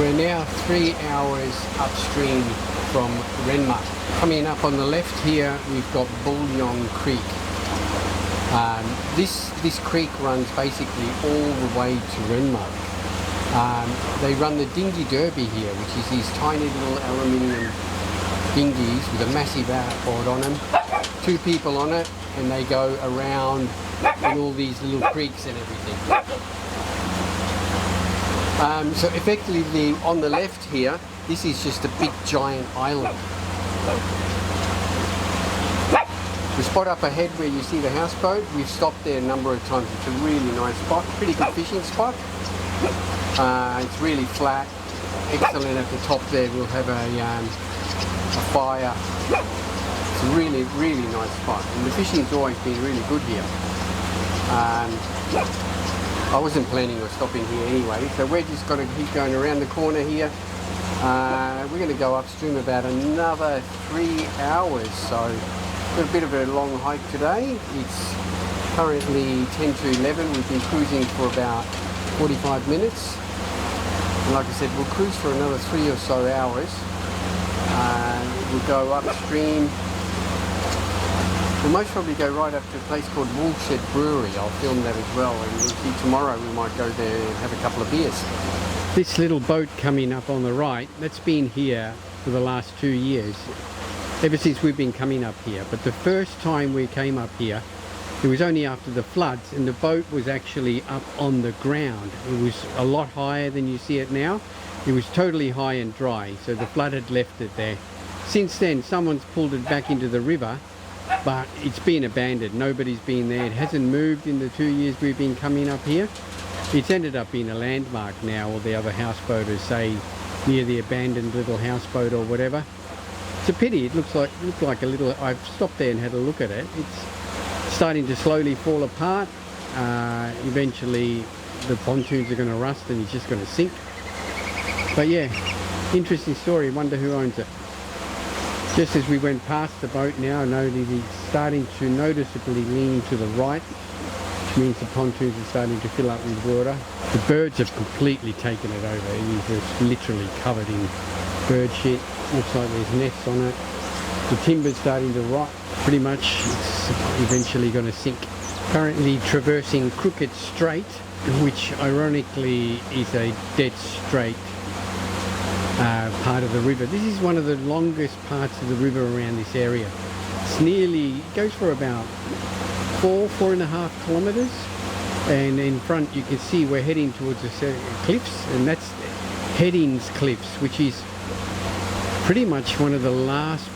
We're now 3 hours upstream from Renmark. Coming up on the left here, we've got Bullion Creek. This creek runs basically all the way to Renmark. They run the dinghy derby here, which is these tiny little aluminium dinghies with a massive outboard on them. 2 people on it, and they go around in all these little creeks and everything. So effectively on the left here, this is just a big giant island. The spot up ahead where you see the houseboat, we've stopped there a number of times. It's a really nice spot, pretty good fishing spot. It's really flat, excellent at the top there. We'll have a fire. It's a really, really nice spot. And the fishing's always been really good here. I wasn't planning on stopping here anyway, so we're just going to keep going around the corner here. We're going to go upstream about another 3 hours, so got a bit of a long hike today. It's currently 10 to 11. We've been cruising for about 45 minutes. And like I said, we'll cruise for another 3 or so hours. We'll go upstream. We'll most probably go right up to a place called Woolshed Brewery. I'll film that as well, and we'll see tomorrow we might go there and have a couple of beers. This little boat coming up on the right, that's been here for the last 2 years, ever since we've been coming up here. But the first time we came up here, it was only after the floods, and the boat was actually up on the ground. It was a lot higher than you see it now. It was totally high and dry, so the flood had left it there. Since then, someone's pulled it back into the river, but it's been abandoned. Nobody's been there. It hasn't moved in the 2 years we've been coming up here. It's ended up being a landmark now, or the other houseboaters say near the abandoned little houseboat or whatever. It's a pity. It looked like a little. I've stopped there and had a look at it. It's starting to slowly fall apart. Eventually the pontoons are going to rust and it's just going to sink. But yeah, interesting story. Wonder who owns it. Just as we went past the boat now, I noticed it's starting to noticeably lean to the right, which means the pontoons are starting to fill up with water. The birds have completely taken it over. It's literally covered in bird shit. Looks like there's nests on it. The timber's starting to rot. Pretty much it's eventually going to sink. Currently traversing Crooked Strait, which ironically is a dead straight part of the river. This is one of the longest parts of the river around this area. It's nearly, it goes for about 4.5 kilometers, and in front you can see we're heading towards the cliffs, and that's Headings Cliffs, which is pretty much one of the last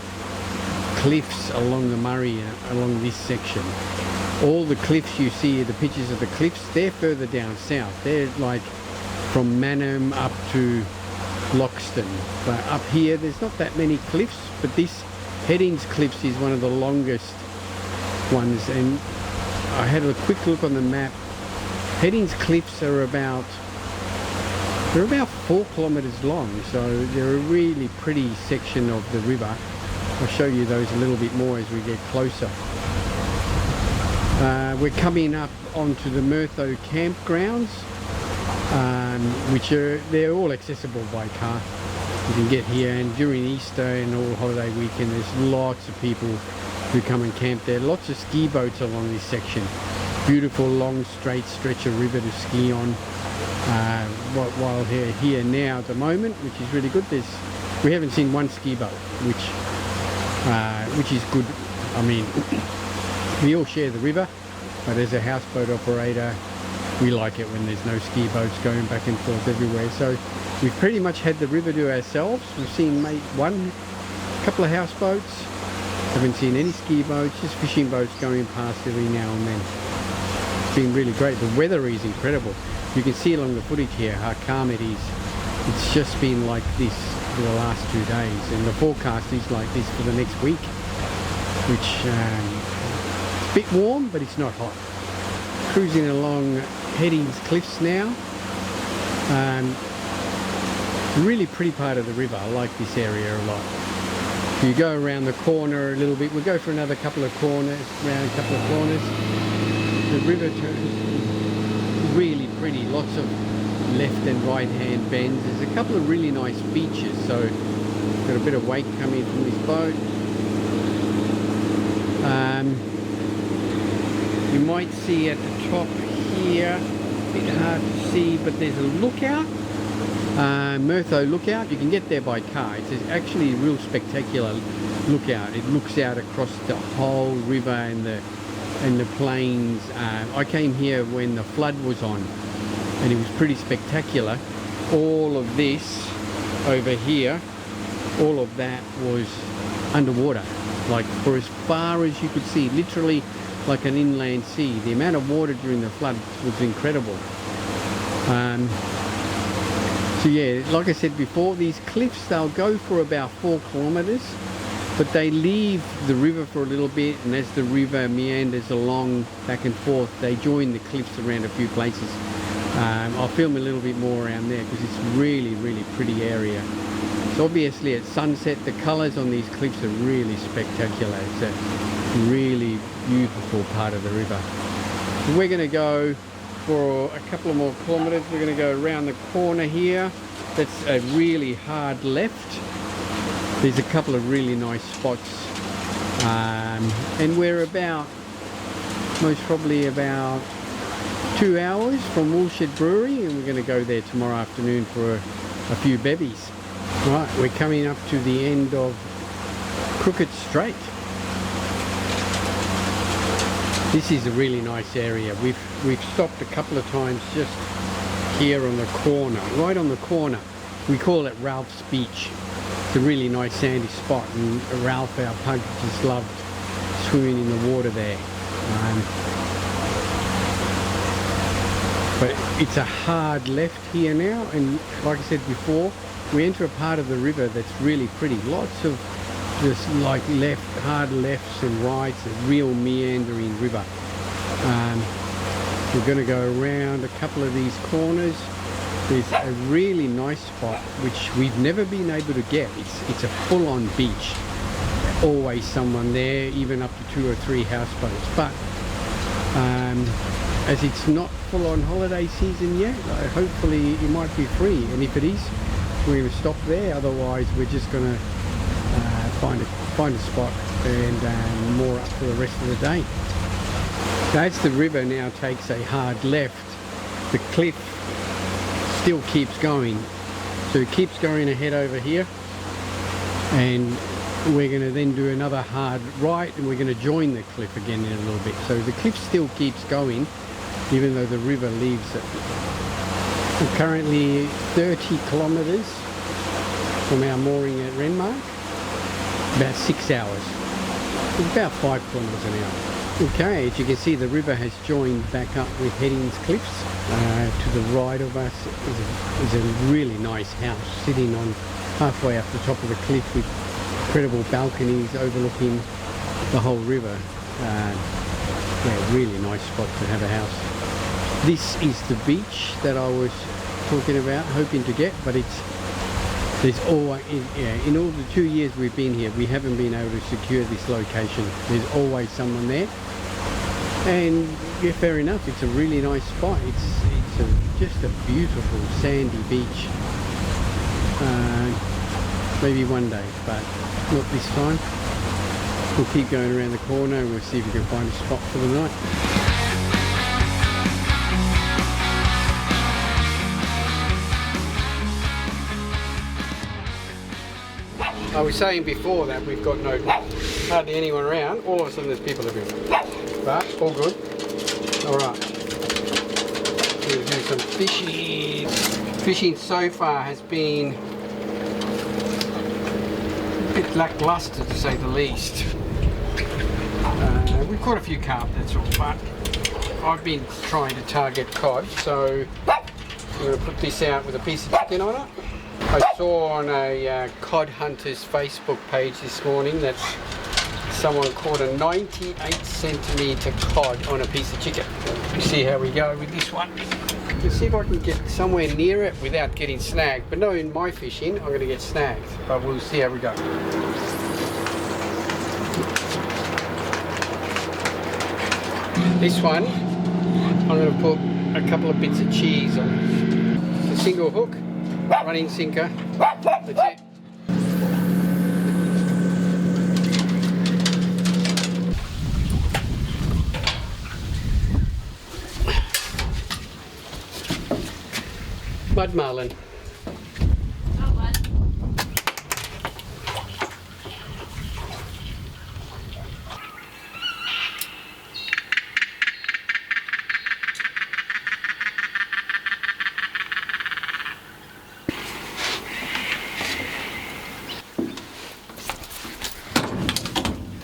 cliffs along the Murray, along this section. All the cliffs you see, the pictures of the cliffs, they're further down south. They're like from Manham up to Loxton, but up here there's not that many cliffs, but this Headings Cliffs is one of the longest ones. And I had a quick look on the map. Headings Cliffs are about 4 kilometers long, so they're a really pretty section of the river. I'll show you those a little bit more as we get closer. We're coming up onto the Murtho campgrounds, which they're all accessible by car. You can get here, and during Easter and all holiday weekend there's lots of people who come and camp there. Lots of ski boats along this section. Beautiful long straight stretch of river to ski on. While we're here now at the moment, which is really good, we haven't seen one ski boat, which is good. I mean, we all share the river, but as a houseboat operator, we like it when there's no ski boats going back and forth everywhere. So we've pretty much had the river to ourselves. We've seen a couple of houseboats. Haven't seen any ski boats, just fishing boats going past every now and then. It's been really great. The weather is incredible. You can see along the footage here how calm it is. It's just been like this for the last 2 days, and the forecast is like this for the next week, which it's a bit warm, but it's not hot. Cruising along Headings Cliffs now. Really pretty part of the river. I like this area a lot. If you go around the corner a little bit, we'll go for another couple of corners, around a couple of corners. The river turns really pretty. Lots of left and right hand bends. There's a couple of really nice beaches, so got a bit of wake coming from this boat. You might see at the top here, a bit hard to see, but there's a lookout, Murtho Lookout. You can get there by car. It's actually a real spectacular lookout. It looks out across the whole river and the plains. I came here when the flood was on, and it was pretty spectacular. All of this over here, all of that was underwater, like for as far as you could see, literally like an inland sea. The amount of water during the flood was incredible. So yeah, like I said before, these cliffs, they'll go for about 4 kilometers, but they leave the river for a little bit, and as the river meanders along back and forth, they join the cliffs around a few places. I'll film a little bit more around there because it's really, really pretty area. So obviously at sunset, the colours on these cliffs are really spectacular. It's a really beautiful part of the river. So we're going to go for a couple of more kilometres. We're going to go around the corner here. That's a really hard left. There's a couple of really nice spots. And we're about, most probably about 2 hours from Woolshed Brewery, and we're going to go there tomorrow afternoon for a few bevies. Right, we're coming up to the end of Crooked Strait. This is a really nice area. We've stopped a couple of times just here on the corner, right on the corner. We call it Ralph's Beach. It's a really nice sandy spot, and Ralph, our pug, just loved swimming in the water there. But it's a hard left here now, and like I said before, we enter a part of the river that's really pretty. Lots of just like hard lefts and rights, a real meandering river. We're going to go around a couple of these corners. There's a really nice spot which we've never been able to get. It's a full-on beach. Always someone there, even up to 2 or 3 houseboats. But as it's not full-on holiday season yet, hopefully it might be free. And if it is, we're going to stop there. Otherwise, we're just going to find a spot and moor up for the rest of the day. So as the river now takes a hard left, the cliff still keeps going. So it keeps going ahead over here, and we're going to then do another hard right, and we're going to join the cliff again in a little bit. So the cliff still keeps going, even though the river leaves it. We're currently 30 kilometres from our mooring at Renmark, about 6 hours. It's about 5 kilometres an hour. Okay, as you can see, the river has joined back up with Headings Cliffs. To the right of us is a really nice house sitting on halfway up the top of the cliff with incredible balconies overlooking the whole river. Yeah, really nice spot to have a house. This is the beach that I was talking about, hoping to get, but there's always, in all the 2 years we've been here, we haven't been able to secure this location. There's always someone there, and yeah, fair enough, it's a really nice spot. It's just a beautiful sandy beach. Maybe one day, but not this time. We'll keep going around the corner and we'll see if we can find a spot for the night. I was saying before that we've got hardly anyone around. All of a sudden there's people everywhere. But all good. Alright. We'll do some fishing. Fishing so far has been a bit lackluster, to say the least. We've caught a few carp, that's all, but I've been trying to target cod, so I'm going to put this out with a piece of chicken on it. I saw on a cod hunters Facebook page this morning that someone caught a 98 centimetre cod on a piece of chicken. We'll see how we go with this one. Let's see if I can get somewhere near it without getting snagged. But no, in my fishing, I'm going to get snagged. But we'll see how we go. This one, I'm going to put a couple of bits of cheese on it. Single hook, running sinker, that's it. Mud marlin.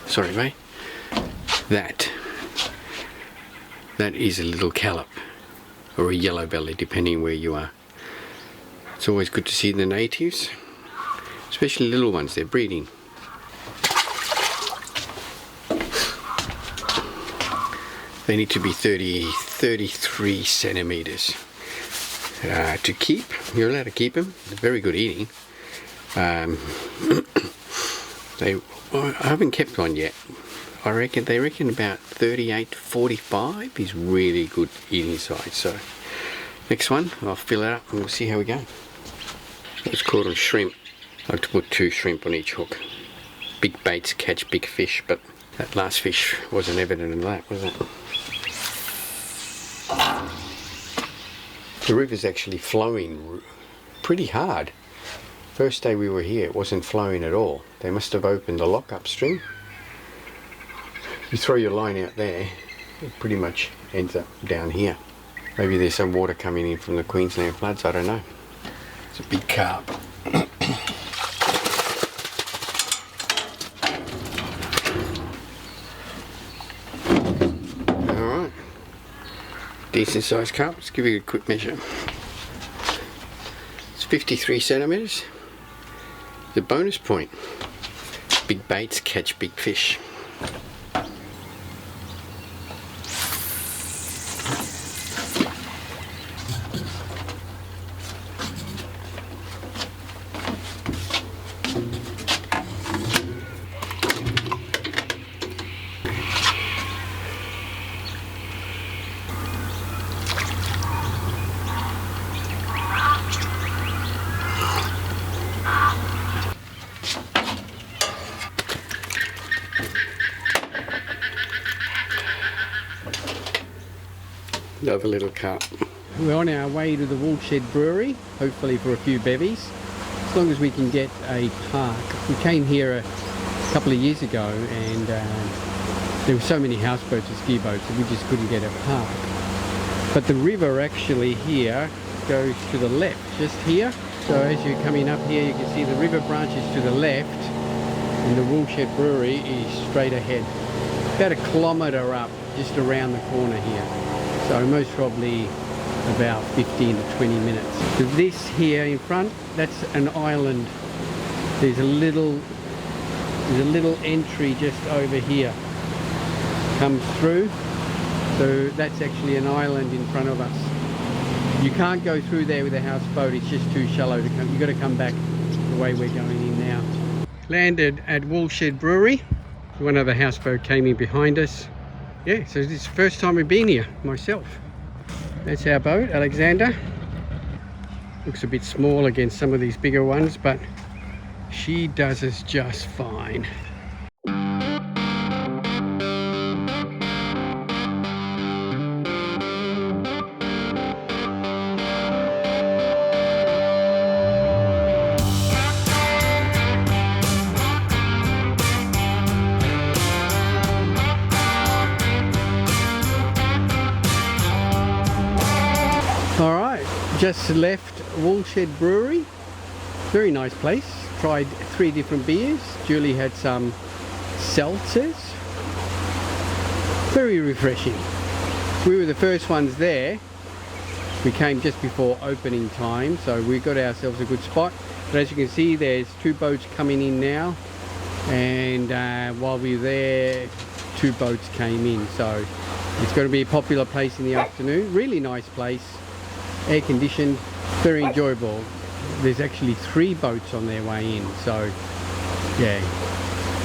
Sorry mate, that is a little callop or a yellow belly depending where you are. It's always good to see the natives, especially little ones, they're breeding. They need to be 33 centimeters to keep. You're allowed to keep them, they're very good eating. I haven't kept one yet. They reckon about 38 to 45 is really good eating size. So next one, I'll fill it up and we'll see how we go. It's called a shrimp. I like to put 2 shrimp on each hook. Big baits catch big fish, but that last fish wasn't evident in that, was it? The river's actually flowing pretty hard. First day we were here, it wasn't flowing at all. They must have opened the lock upstream. You throw your line out there, it pretty much ends up down here. Maybe there's some water coming in from the Queensland floods, I don't know. It's a big carp. Alright, decent sized carp. Let's give you a quick measure. It's 53 centimeters. The bonus point, big baits catch big fish. Another little carp. We're on our way to the Woolshed Brewery, hopefully for a few bevies, as long as we can get a park. We came here a couple of years ago and there were so many houseboats and ski boats that we just couldn't get a park. But the river actually here goes to the left, just here. So as you're coming up here, you can see the river branches to the left and the Woolshed Brewery is straight ahead. About a kilometre up, just around the corner here. So most probably about 15 to 20 minutes. So this here in front, that's an island. There's a little entry just over here. Comes through. So that's actually an island in front of us. You can't go through there with a houseboat, it's just too shallow to come. You've got to come back the way we're going in now. Landed at Woolshed Brewery. One other houseboat came in behind us. Yeah, so this is the first time we've been here, myself. That's our boat, Alexander. Looks a bit small against some of these bigger ones, but she does us just fine. Just left Woolshed Brewery. Very nice place. Tried 3 different beers. Julie had some seltzers. Very refreshing. We were the first ones there. We came just before opening time, so we got ourselves a good spot. But as you can see, there's 2 boats coming in now, and while we were there, 2 boats came in. So it's going to be a popular place in the afternoon. Really nice place. Air conditioned, very enjoyable. There's actually 3 boats on their way in, so yeah,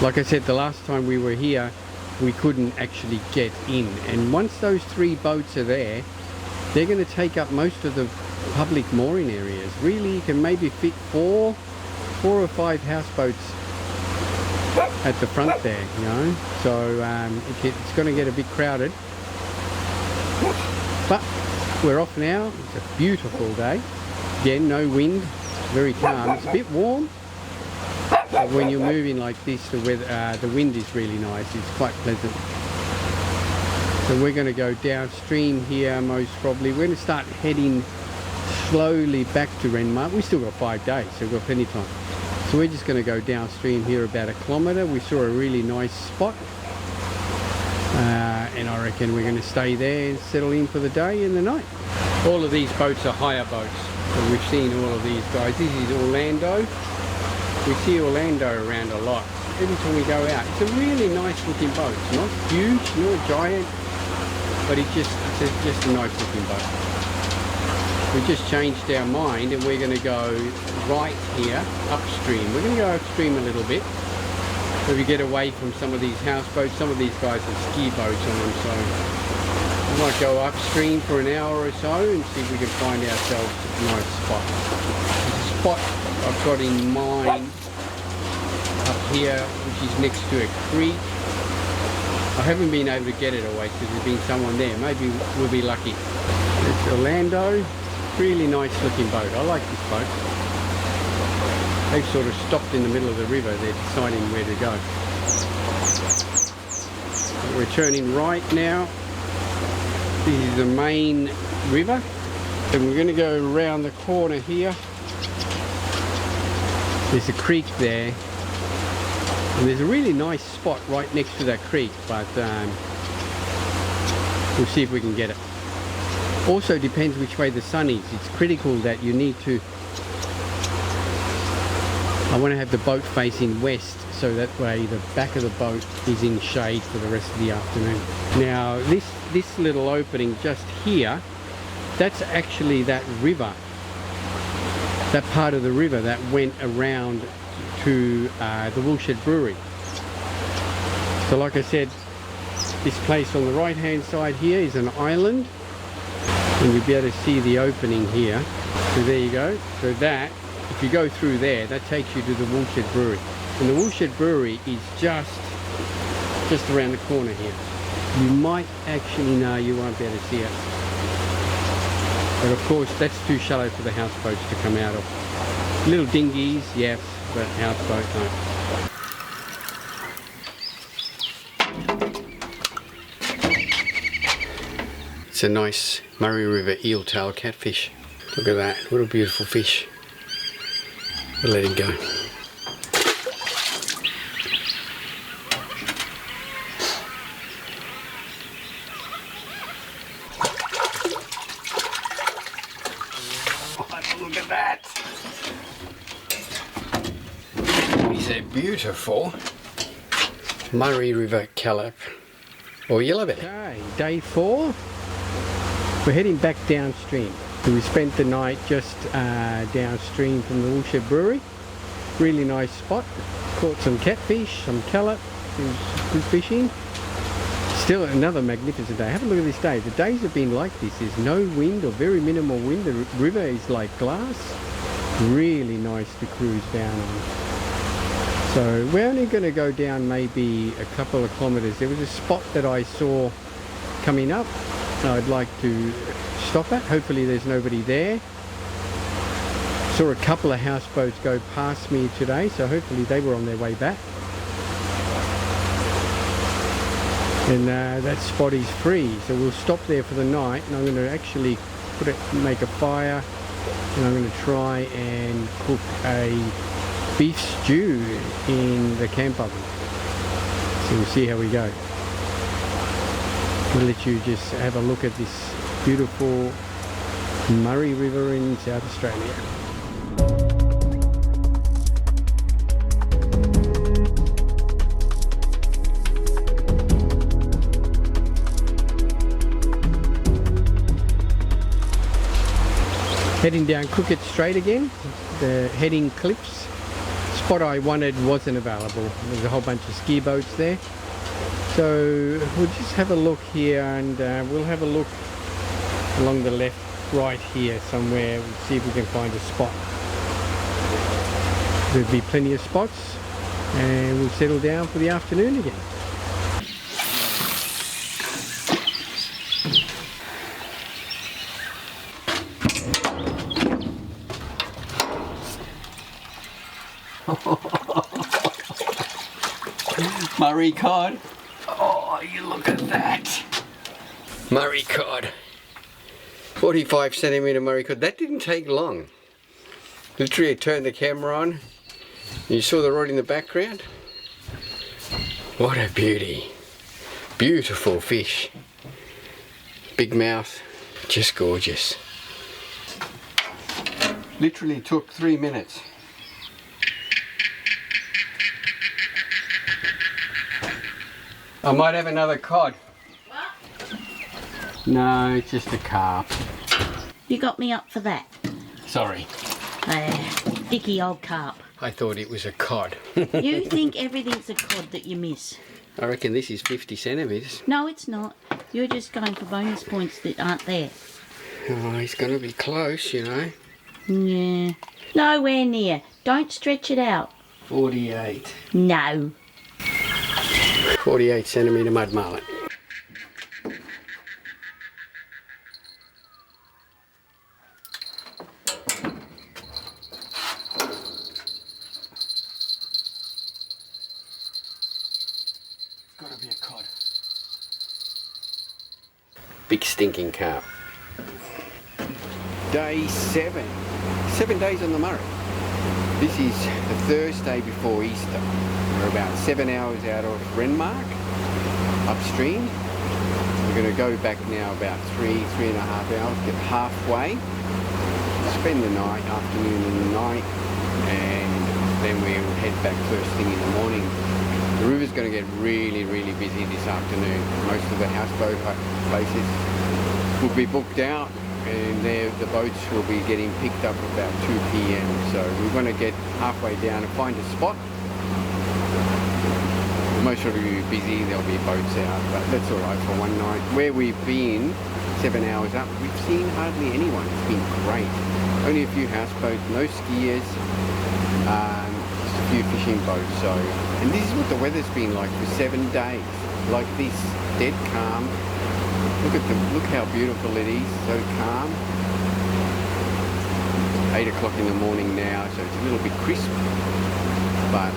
like I said, the last time we were here we couldn't actually get in, and once those 3 boats are there, they're going to take up most of the public mooring areas. Really, you can maybe fit four or five houseboats at the front there, you know. So it's going to get a bit crowded. But we're off now. It's a beautiful day. Again, no wind, very calm. It's a bit warm, but when you're moving like this, the wind is really nice. It's quite pleasant. So we're going to go downstream here most probably. We're going to start heading slowly back to Renmark. We still got 5 days, so we've got plenty of time. So we're just going to go downstream here about 1 kilometre. We saw a really nice spot. And I reckon we're going to stay there and settle in for the day and the night. All of these boats are hire boats. So we've seen all of these guys. This is Orlando. We see Orlando around a lot. Every time we go out. It's a really nice looking boat. It's not huge, not giant, but it's just a nice looking boat. We just changed our mind and we're going to go right here upstream. We're going to go upstream a little bit. So we get away from some of these houseboats. Some of these guys have ski boats on them, so we might go upstream for an hour or so and see if we can find ourselves a nice spot. There's a spot I've got in mind up here, which is next to a creek. I haven't been able to get it away because there's been someone there. Maybe we'll be lucky. It's Orlando. Really nice looking boat. I like this boat. They've sort of stopped in the middle of the river. They're deciding where to go. We're turning right now. This is the main river. And we're going to go around the corner here. There's a creek there. And there's a really nice spot right next to that creek. But we'll see if we can get it. Also depends which way the sun is. It's critical that you need to... I want to have the boat facing west so that way the back of the boat is in shade for the rest of the afternoon. Now this little opening just here, that's actually that river, that part of the river that went around to the Woolshed Brewery. So like I said, this place on the right hand side here is an island and you'll be able to see the opening here. So there you go. So that, if you go through there, that takes you to the Woolshed Brewery. And the Woolshed Brewery is just around the corner here. You might actually know, you won't be able to see it. But of course, that's too shallow for the houseboats to come out of. Little dinghies, yes, but houseboat, no. It's a nice Murray River eel-tail catfish. Look at that, what a beautiful fish. We'll let him go. Oh, look at that! He's a beautiful Murray River callop or yellowbelly. Okay, day 4. We're heading back downstream. So we spent the night just downstream from the Woolshed Brewery. Really nice spot. Caught some catfish, some callop, good fishing. Still another magnificent day. Have a look at this day. The days have been like this. There's no wind or very minimal wind. The river is like glass. Really nice to cruise down on. So we're only going to go down maybe a couple of kilometres. There was a spot that I saw coming up. I'd like to stop at. Hopefully there's nobody there. Saw a couple of houseboats go past me today, so hopefully they were on their way back. And that spot is free, so we'll stop there for the night. And I'm going to actually make a fire, and I'm going to try and cook a beef stew in the camp oven. So we'll see how we go. I'll let you just have a look at this beautiful Murray River in South Australia. Heading down Crooked Strait again, the heading cliffs. Spot I wanted wasn't available. There's a whole bunch of ski boats there. So we'll just have a look here, and we'll have a look along the left right here somewhere. We'll see if we can find a spot. There'll be plenty of spots and we'll settle down for the afternoon again. Murray cod. Oh, you look at that. Murray cod. 45 centimetre Murray cod. That didn't take long. Literally, I turned the camera on. You saw the rod in the background. What a beauty. Beautiful fish. Big mouth. Just gorgeous. Literally took 3 minutes. I might have another cod. What? No, it's just a carp. You got me up for that. Sorry. Dicky old carp. I thought it was a cod. You think everything's a cod that you miss. I reckon this is 50 centimetres. No, it's not. You're just going for bonus points that aren't there. Oh, he's going to be close, you know. Yeah. Nowhere near. Don't stretch it out. 48. No. 48 centimetre mud mullet. Gotta be a cod. Big stinking carp. Day 7. 7 days on the Murray. This is the Thursday before Easter. We're about 7 hours out of Renmark, upstream. We're going to go back now about 3.5 hours, get halfway, spend the night, afternoon and night, and then we'll head back first thing in the morning. The river's going to get really, really busy this afternoon. Most of the houseboat places will be booked out, and the boats will be getting picked up about 2 p.m. So we're going to get halfway down and find a spot. Most of it will be busy, there'll be boats out, but that's alright for one night. Where we've been, 7 hours up, we've seen hardly anyone. It's been great. Only a few houseboats, no skiers, just a few fishing boats. So, and this is what the weather's been like for 7 days. Like this, dead calm. Look how beautiful it is, so calm. 8 o'clock in the morning now, so it's a little bit crisp, but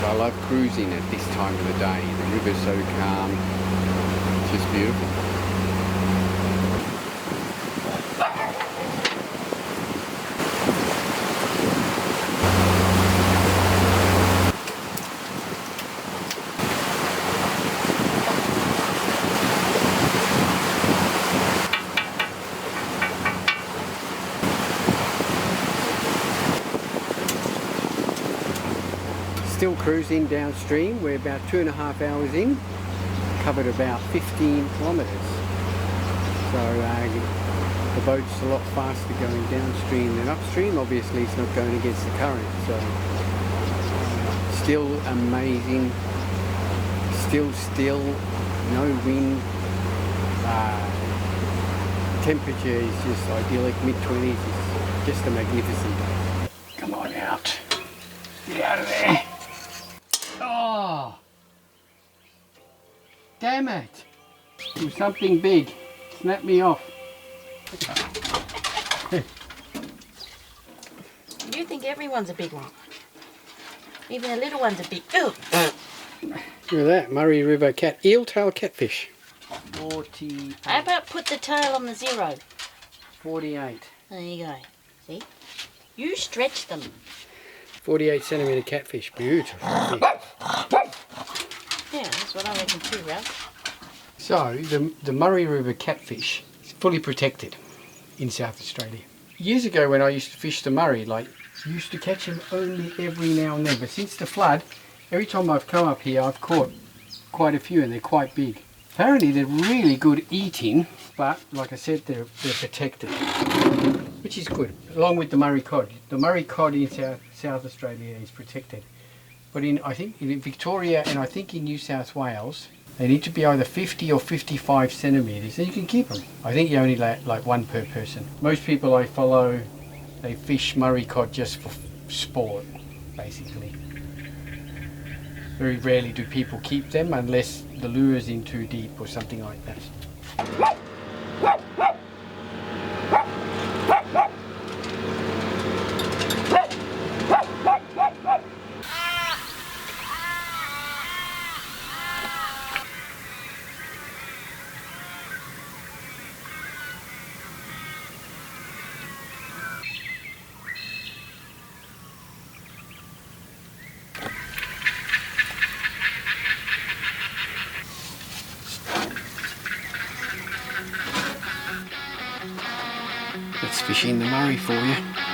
I love cruising at this time of the day. The river's so calm, it's just beautiful. Still cruising downstream. We're about 2.5 hours in, covered about 15 kilometres. So the boat's a lot faster going downstream than upstream. Obviously it's not going against the current, so still amazing, still, no wind. Temperature is just idyllic, mid-20s, it's just a magnificent day. Come on out, get out of there. Oh, damn it. Do something big. Snap me off. You think everyone's a big one. Even the little ones are big. Ooh. Look at that, Murray River eel-tail catfish. 48. How about put the tail on the 0? 48. There you go. See? You stretch them. 48 centimetre catfish, beautiful fish. Yeah, that's what I reckon too, Ralph. So, the Murray River catfish is fully protected in South Australia. Years ago when I used to fish the Murray, used to catch them only every now and then. But since the flood, every time I've come up here, I've caught quite a few and they're quite big. Apparently they're really good eating, but like I said, they're protected, which is good, along with the Murray cod. The Murray cod in South Australia is protected. But I think in Victoria and I think in New South Wales, They need to be either 50 or 55 centimeters, and you can keep them. I think you only let like one per person. Most people I follow, they fish Murray cod just for sport, basically. Very rarely do people keep them unless the lure is in too deep or something like that. Let's fish in the Murray for you.